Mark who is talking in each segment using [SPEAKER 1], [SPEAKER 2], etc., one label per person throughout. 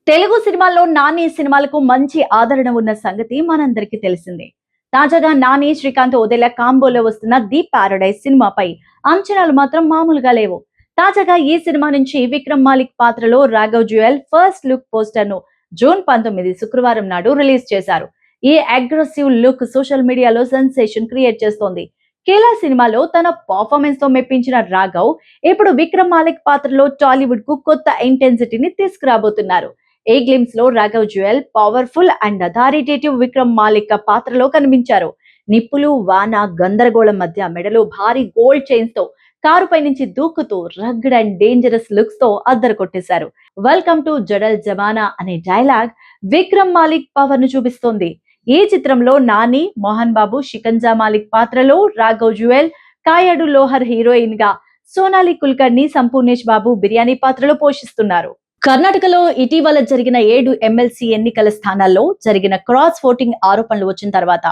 [SPEAKER 1] తెలుగు సినిమాల్లో నాని సినిమాలకు మంచి ఆదరణ ఉన్న సంగతి మనందరికీ తెలిసిందే. తాజాగా నాని శ్రీకాంత్ ఓదెల కాంబోలో వస్తున్న ది పారడైజ్ సినిమాపై అంచనాలు మాత్రం మామూలుగా లేవు. తాజాగా ఈ సినిమా నుంచి విక్రమ్ మాలిక్ పాత్రలో రాఘవ్ జ్యుయల్ ఫస్ట్ లుక్ పోస్టర్ ను జూన్ 19 శుక్రవారం నాడు రిలీజ్ చేశారు. ఈ అగ్రెసివ్ లుక్ సోషల్ మీడియాలో సెన్సేషన్ క్రియేట్ చేస్తోంది. కేలా సినిమాలో తన పర్ఫార్మెన్స్ తో మెప్పించిన రాఘవ్ ఇప్పుడు విక్రమ్ మాలిక్ పాత్రలో టాలీవుడ్ కు కొత్త ఇంటెన్సిటీని తీసుకురాబోతున్నారు. ఏ గ్లిమ్స్ లో Raghav జ్యుయల్ powerful and authoritative Vikram Malik పాత్రలో కనిపించారు. నిప్పులు వాన గందరగోళం మధ్య మెడలో భారీ గోల్డ్ చైన్స్ తో కారుపై నుంచి దూకుతూ రగ్డ్ అండ్ డేంజరస్ లుక్స్ తో అద్దరు కొట్టేశారు. వెల్కమ్ టు జడల్ జమానా అనే డైలాగ్ విక్రమ్ మాలిక్ పవర్ ను చూపిస్తోంది. ఈ చిత్రంలో నాని, మోహన్ బాబు షికంజా మాలిక్ పాత్రలో, రాఘవ్ జ్యుయల్ కాయడు లోహర్ హీరోయిన్ గా, సోనాలి కుల్కర్ని సంపూర్ణేష్ బాబు బిర్యానీ పాత్రలో పోషిస్తున్నారు. కర్ణాటకలో ఇటీవల జరిగిన 7 ఎమ్మెల్సీ ఎన్నికల స్థానాల్లో జరిగిన క్రాస్ ఓటింగ్ ఆరోపణలు వచ్చిన తర్వాత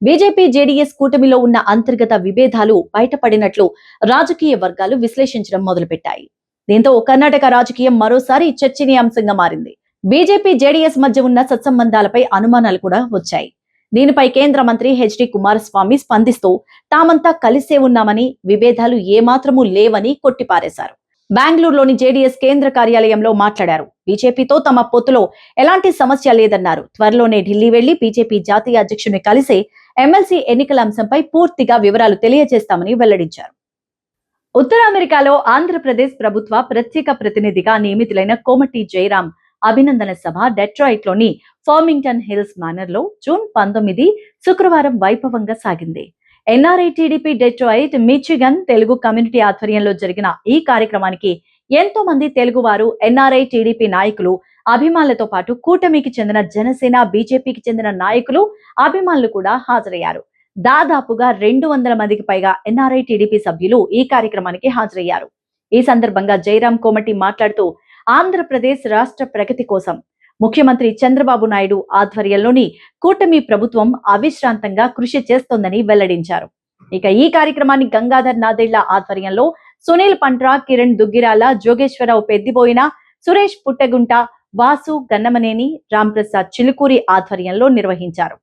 [SPEAKER 1] బీజేపీ జేడీఎస్ కూటమిలో ఉన్న అంతర్గత విభేదాలు బయటపడినట్లు రాజకీయ వర్గాలు విశ్లేషించడం మొదలుపెట్టాయి. దీంతో కర్ణాటక రాజకీయం మరోసారి చర్చనీయాంశంగా మారింది. బీజేపీ జేడీఎస్ మధ్య ఉన్న సత్సంబంధాలపై అనుమానాలు కూడా వచ్చాయి. దీనిపై కేంద్ర మంత్రి హెచ్డి కుమారస్వామి స్పందిస్తూ తామంతా కలిసే ఉన్నామని, విభేదాలు ఏమాత్రమూ లేవని కొట్టిపారేశారు. బెంగళూరులోని జేడీఎస్ కేంద్ర కార్యాలయంలో మాట్లాడారు. బీజేపీతో తమ పొత్తులో ఎలాంటి సమస్య లేదన్నారు. త్వరలోనే ఢిల్లీ వెళ్లి బీజేపీ జాతీయ అధ్యక్షుడిని కలిసి ఎమ్మెల్సీ ఎన్నికల అంశంపై పూర్తిగా వివరాలు తెలియజేస్తామని వెల్లడించారు. ఉత్తర అమెరికాలో ఆంధ్రప్రదేశ్ ప్రభుత్వ ప్రత్యేక ప్రతినిధిగా నియమితులైన కోమటి జయరాం అభినందన సభ డెట్రాయిట్ లోని ఫర్మింగ్టన్ హిల్స్ మేనర్ లో జూన్ 19 శుక్రవారం వైభవంగా సాగింది. NRI TDP Detroit Michigan Telugu community ఆధ్వర్యంలో జరిగిన ఈ కార్యక్రమానికి ఎంతో మంది తెలుగువారు, ఎన్ఆర్ఐ టీడీపీ నాయకులు, అభిమానులతో పాటు కూటమికి చెందిన జనసేన, బీజేపీకి చెందిన నాయకులు, అభిమానులు కూడా హాజరయ్యారు. దాదాపుగా 200 మందికి పైగా ఎన్ఆర్ఐ టీడీపీ సభ్యులు ఈ కార్యక్రమానికి హాజరయ్యారు. ఈ సందర్భంగా జయరాం కోమటి మాట్లాడుతూ ఆంధ్రప్రదేశ్ రాష్ట్ర ప్రగతి కోసం ముఖ్యమంత్రి చంద్రబాబు నాయుడు ఆధ్వర్యంలోని కూటమి ప్రభుత్వం అవిశ్రాంతంగా కృషి చేస్తోందని వెల్లడించారు. ఇక ఈ కార్యక్రమాన్ని గంగాధర్ నాదేళ్ల ఆధ్వర్యంలో సునీల్ పంట్రా, కిరణ్ దుగ్గిరాల, జోగేశ్వరరావు పెద్దిబోయిన, సురేష్ పుట్టగుంట, వాసు గన్నమనేని, రాంప్రసాద్ చిలుకూరి ఆధ్వర్యంలో నిర్వహించారు.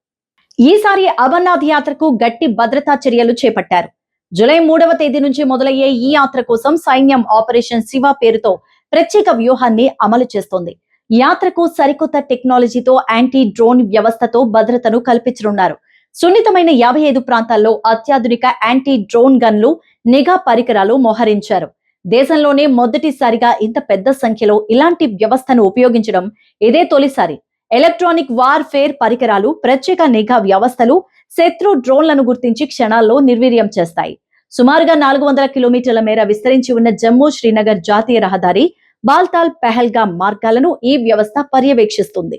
[SPEAKER 1] ఈసారి అమర్నాథ్ యాత్రకు గట్టి భద్రతా చర్యలు చేపట్టారు. జూలై 3వ తేదీ నుంచి మొదలయ్యే ఈ యాత్ర కోసం సైన్యం ఆపరేషన్ శివ పేరుతో ప్రత్యేక వ్యూహాన్ని అమలు చేస్తోంది. యాత్రకు సరికొత్త టెక్నాలజీతో యాంటీ డ్రోన్ వ్యవస్థతో భద్రతను కల్పించనున్నారు. సున్నితమైన 55 ప్రాంతాల్లో అత్యాధునిక యాంటీ డ్రోన్ గన్లు, నిఘా పరికరాలు మోహరించారు. దేశంలోనే మొదటిసారిగా ఇంత పెద్ద సంఖ్యలో ఇలాంటి వ్యవస్థను ఉపయోగించడం ఇదే తొలిసారి. ఎలక్ట్రానిక్ వార్ఫేర్ పరికరాలు, ప్రత్యేక నిఘా వ్యవస్థలు శత్రు డ్రోన్లను గుర్తించి క్షణాల్లో నిర్వీర్యం చేస్తాయి. సుమారుగా 400 కిలోమీటర్ల మేర విస్తరించి ఉన్న జమ్మూ శ్రీనగర్ జాతీయ రహదారి, బాల్తాల్ పెహల్గాం మార్గాలను ఈ వ్యవస్థ పర్యవేక్షిస్తుంది.